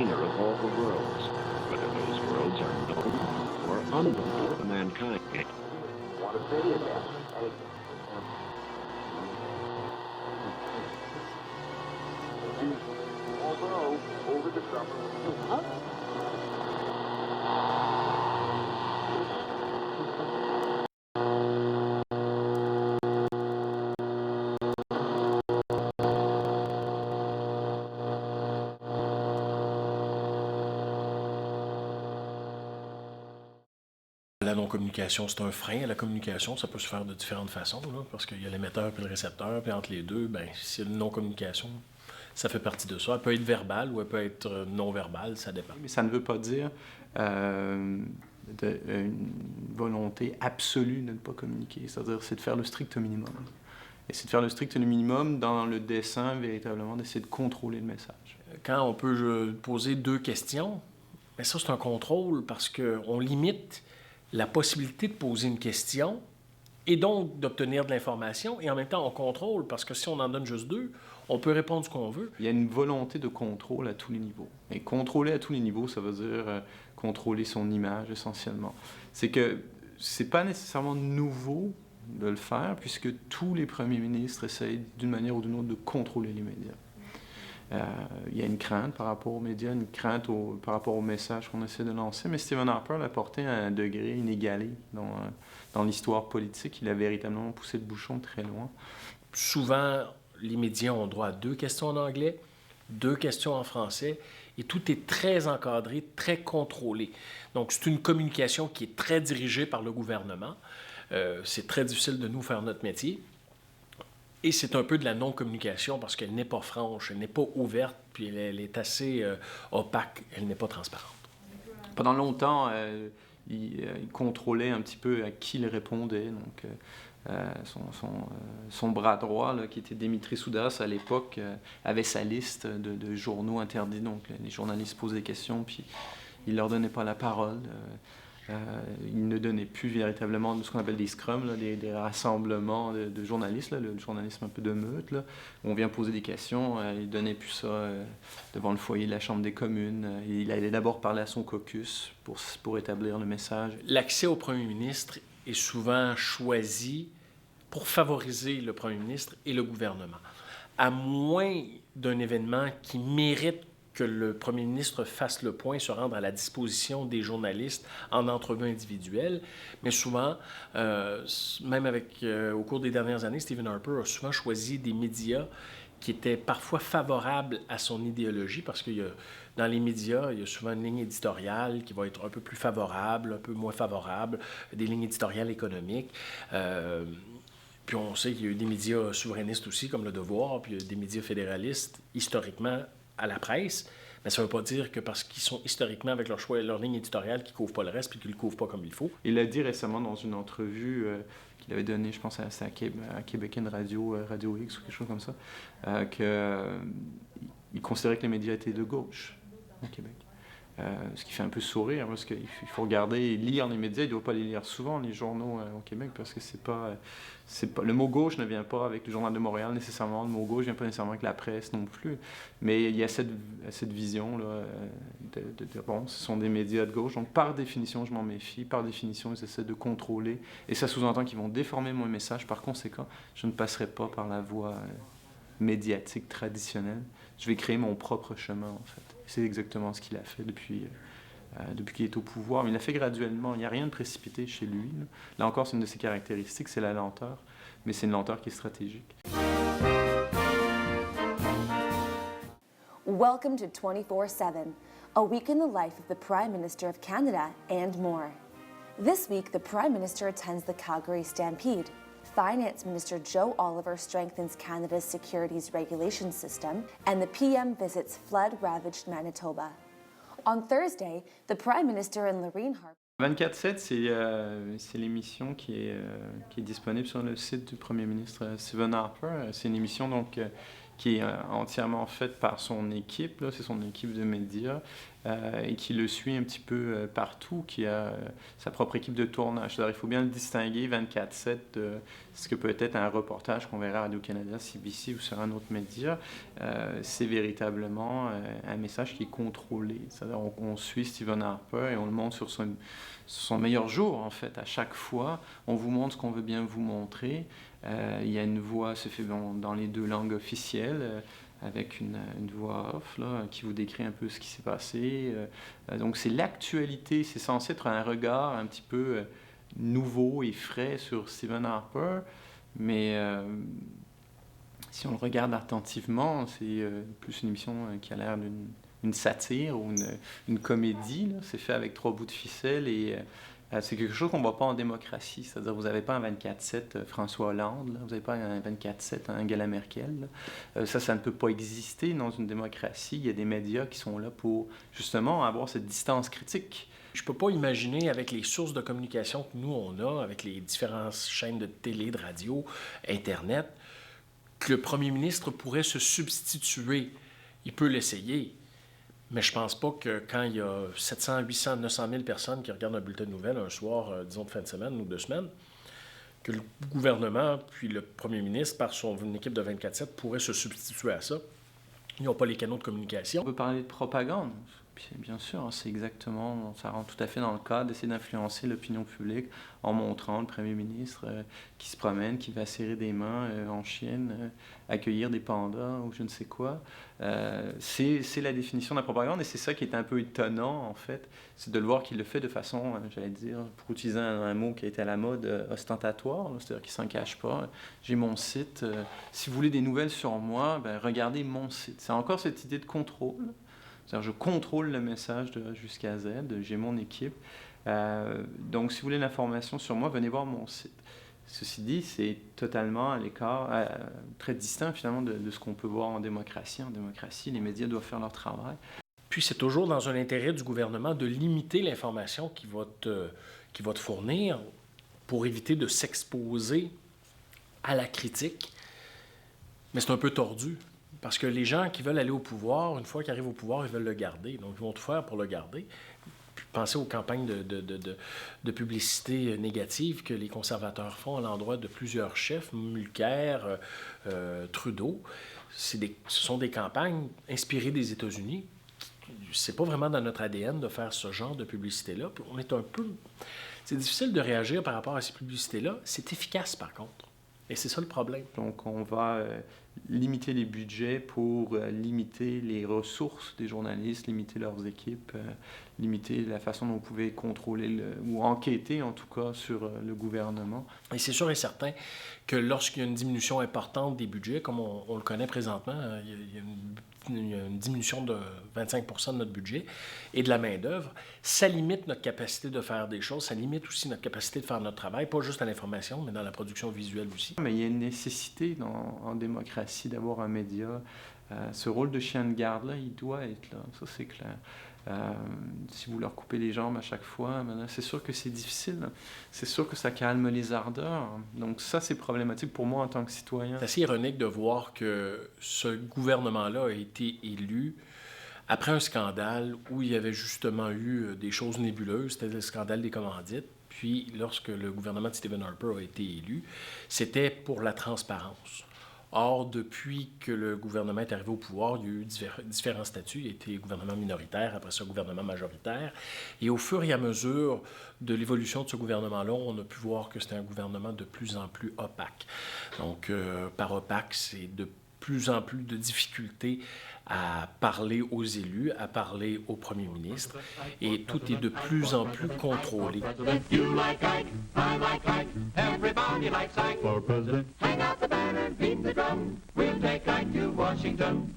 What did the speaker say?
winner of all the worlds, whether those worlds are known or unknown to mankind. Want to say it then. Although, over the summer... La non-communication, c'est un frein à la communication. Ça peut se faire de différentes façons, là, parce qu'il y a l'émetteur et le récepteur, puis entre les deux, ben, s'il y a une non-communication, ça fait partie de ça. Elle peut être verbale ou elle peut être non-verbale, ça dépend. Mais ça ne veut pas dire une volonté absolue de ne pas communiquer. C'est-à-dire, c'est de faire le strict minimum. Et c'est de faire le strict minimum dans le dessein, véritablement, d'essayer de contrôler le message. Quand on peut poser 2 questions, mais ça, c'est un contrôle parce qu'on limite la possibilité de poser une question et donc d'obtenir de l'information. Et en même temps, on contrôle parce que si on en donne juste 2, on peut répondre ce qu'on veut. Il y a une volonté de contrôle à tous les niveaux. Et contrôler à tous les niveaux, ça veut dire contrôler son image essentiellement. C'est que c'est pas nécessairement nouveau de le faire puisque tous les premiers ministres essayent d'une manière ou d'une autre de contrôler les médias. Il y a une crainte par rapport aux médias, une crainte par rapport au message qu'on essaie de lancer, mais Stephen Harper l'a porté à un degré inégalé dans l'histoire politique. Il a véritablement poussé le bouchon très loin. Souvent, les médias ont droit à 2 questions en anglais, 2 questions en français, et tout est très encadré, très contrôlé. Donc, c'est une communication qui est très dirigée par le gouvernement. C'est très difficile de nous faire notre métier. Et c'est un peu de la non-communication parce qu'elle n'est pas franche, elle n'est pas ouverte, puis elle est assez opaque, elle n'est pas transparente. Pendant longtemps, il contrôlait un petit peu à qui il répondait. Donc, son bras droit, là, qui était Dimitri Soudas à l'époque, avait sa liste de journaux interdits. Donc, les journalistes posaient des questions, puis il ne leur donnait pas la parole. Il ne donnait plus véritablement ce qu'on appelle des scrums, là, des rassemblements de journalistes, là, le journalisme un peu de meute, là, où on vient poser des questions. Il ne donnait plus ça devant le foyer de la Chambre des communes. Il allait d'abord parler à son caucus pour établir le message. L'accès au premier ministre est souvent choisi pour favoriser le premier ministre et le gouvernement. À moins d'un événement qui mérite que le premier ministre fasse le point, se rendre à la disposition des journalistes en entrevue individuelle. Mais souvent, même au cours des dernières années, Stephen Harper a souvent choisi des médias qui étaient parfois favorables à son idéologie, parce que dans les médias, il y a souvent une ligne éditoriale qui va être un peu plus favorable, un peu moins favorable, des lignes éditoriales économiques. Puis on sait qu'il y a eu des médias souverainistes aussi, comme Le Devoir, puis il y a des médias fédéralistes, historiquement, à la presse, mais ça ne veut pas dire que parce qu'ils sont historiquement avec leur choix, leur ligne éditoriale, qu'ils ne couvrent pas le reste puis qu'ils ne le couvrent pas comme il faut. Il l'a dit récemment dans une entrevue qu'il avait donnée, je pense, à Québec Radio, Radio X ou quelque chose comme ça, qu'il considérait que les médias étaient de gauche au Québec. Ce qui fait un peu sourire, parce qu'il faut regarder et lire les médias. Il ne doit pas les lire souvent, les journaux au Québec, parce que c'est pas, le mot gauche ne vient pas avec le Journal de Montréal nécessairement, le mot gauche ne vient pas nécessairement avec la presse non plus. Mais il y a cette vision-là bon, ce sont des médias de gauche, donc par définition, je m'en méfie. Par définition, ils essaient de contrôler, et ça sous-entend qu'ils vont déformer mon message. Par conséquent, je ne passerai pas par la voie médiatique traditionnelle. Je vais créer mon propre chemin, en fait. C'est exactement ce qu'il a fait depuis qu'il est au pouvoir. Mais il l'a fait graduellement. Il n'y a rien de précipité chez lui. Là encore, c'est une de ses caractéristiques, c'est la lenteur. Mais c'est une lenteur qui est stratégique. Welcome to 24/7, a week in the life of the Prime Minister of Canada and more. This week, the Prime Minister attends the Calgary Stampede. Finance Minister Joe Oliver strengthens Canada's securities regulation system, and the PM visits flood-ravaged Manitoba. On Thursday, the Prime Minister and Lorene Harper... 24/7, c'est l'émission qui est disponible sur le site du Premier ministre Stephen Harper. C'est une émission donc qui est entièrement faite par son équipe, là, c'est son équipe de médias, et qui le suit un petit peu partout, qui a sa propre équipe de tournage. C'est-à-dire, il faut bien le distinguer 24/7 de ce que peut être un reportage qu'on verra à Radio-Canada, CBC ou sur un autre média. C'est véritablement un message qui est contrôlé. C'est-à-dire, on suit Stephen Harper et on le montre sur son meilleur jour, en fait. À chaque fois, on vous montre ce qu'on veut bien vous montrer. Il y a une voix, se fait dans les 2 langues officielles, avec une voix off là, qui vous décrit un peu ce qui s'est passé. Donc c'est l'actualité, c'est censé être un regard un petit peu nouveau et frais sur Stephen Harper, mais si on le regarde attentivement, c'est plus une émission qui a l'air d'une satire ou une comédie. Là. C'est fait avec 3 bouts de ficelle et c'est quelque chose qu'on ne voit pas en démocratie. C'est-à-dire, vous n'avez pas un 24/7 François Hollande, là. Vous n'avez pas un 24/7 Angela Merkel. Ça ne peut pas exister dans une démocratie. Il y a des médias qui sont là pour, justement, avoir cette distance critique. Je ne peux pas imaginer, avec les sources de communication que nous, on a, avec les différentes chaînes de télé, de radio, Internet, que le premier ministre pourrait se substituer. Il peut l'essayer. Mais je pense pas que quand il y a 700, 800, 900 000 personnes qui regardent un bulletin de nouvelles un soir, disons de fin de semaine ou 2 semaines, que le gouvernement puis le premier ministre, par son équipe de 24/7, pourrait se substituer à ça. Ils n'ont pas les canaux de communication. On peut parler de propagande. Puis, bien sûr, c'est exactement, ça rentre tout à fait dans le cadre d'essayer d'influencer l'opinion publique en montrant le premier ministre qui se promène, qui va serrer des mains en Chine, accueillir des pandas ou je ne sais quoi. C'est la définition de la propagande et c'est ça qui est un peu étonnant, en fait. C'est de le voir qu'il le fait de façon, j'allais dire, pour utiliser un mot qui a été à la mode, ostentatoire, c'est-à-dire qu'il ne s'en cache pas. J'ai mon site. Si vous voulez des nouvelles sur moi, ben, regardez mon site. C'est encore cette idée de contrôle. C'est-à-dire, je contrôle le message de A jusqu'à Z, j'ai mon équipe. Donc, si vous voulez l'information sur moi, venez voir mon site. Ceci dit, c'est totalement à l'écart, très distinct finalement de ce qu'on peut voir en démocratie. En démocratie, les médias doivent faire leur travail. Puis c'est toujours dans un intérêt du gouvernement de limiter l'information qu'il va te fournir pour éviter de s'exposer à la critique. Mais c'est un peu tordu. Parce que les gens qui veulent aller au pouvoir, une fois qu'ils arrivent au pouvoir, ils veulent le garder. Donc, ils vont tout faire pour le garder. Puis, pensez aux campagnes de publicité négative que les conservateurs font à l'endroit de plusieurs chefs, Mulcair, Trudeau. Ce sont des campagnes inspirées des États-Unis. C'est pas vraiment dans notre ADN de faire ce genre de publicité-là. Puis on est un peu... C'est difficile de réagir par rapport à ces publicités-là. C'est efficace, par contre. Et c'est ça le problème. Donc, on va limiter les budgets pour limiter les ressources des journalistes, limiter leurs équipes, limiter la façon dont vous pouvez contrôler ou enquêter, en tout cas, sur le gouvernement. Et c'est sûr et certain que lorsqu'il y a une diminution importante des budgets, comme on le connaît présentement, il y a une diminution de 25% de notre budget et de la main-d'œuvre, ça limite notre capacité de faire des choses, ça limite aussi notre capacité de faire notre travail, pas juste à l'information, mais dans la production visuelle aussi. Mais il y a une nécessité en démocratie d'avoir un média. Ce rôle de chien de garde-là, il doit être là, ça c'est clair. Si vous leur coupez les jambes à chaque fois, c'est sûr que c'est difficile. C'est sûr que ça calme les ardeurs. Donc ça, c'est problématique pour moi en tant que citoyen. C'est assez ironique de voir que ce gouvernement-là a été élu après un scandale où il y avait justement eu des choses nébuleuses. C'était le scandale des commandites. Puis, lorsque le gouvernement de Stephen Harper a été élu, c'était pour la transparence. Or, depuis que le gouvernement est arrivé au pouvoir, il y a eu différents statuts. Il a été gouvernement minoritaire, après ça, gouvernement majoritaire. Et au fur et à mesure de l'évolution de ce gouvernement-là, on a pu voir que c'était un gouvernement de plus en plus opaque. Donc, par opaque, c'est de plus en plus de difficultés à parler aux élus, à parler au premier ministre, et tout est de plus en plus contrôlé. You like Ike, I like Ike, everybody likes Ike. For president, hang out the banner, beat the drum, we'll take Ike to Washington.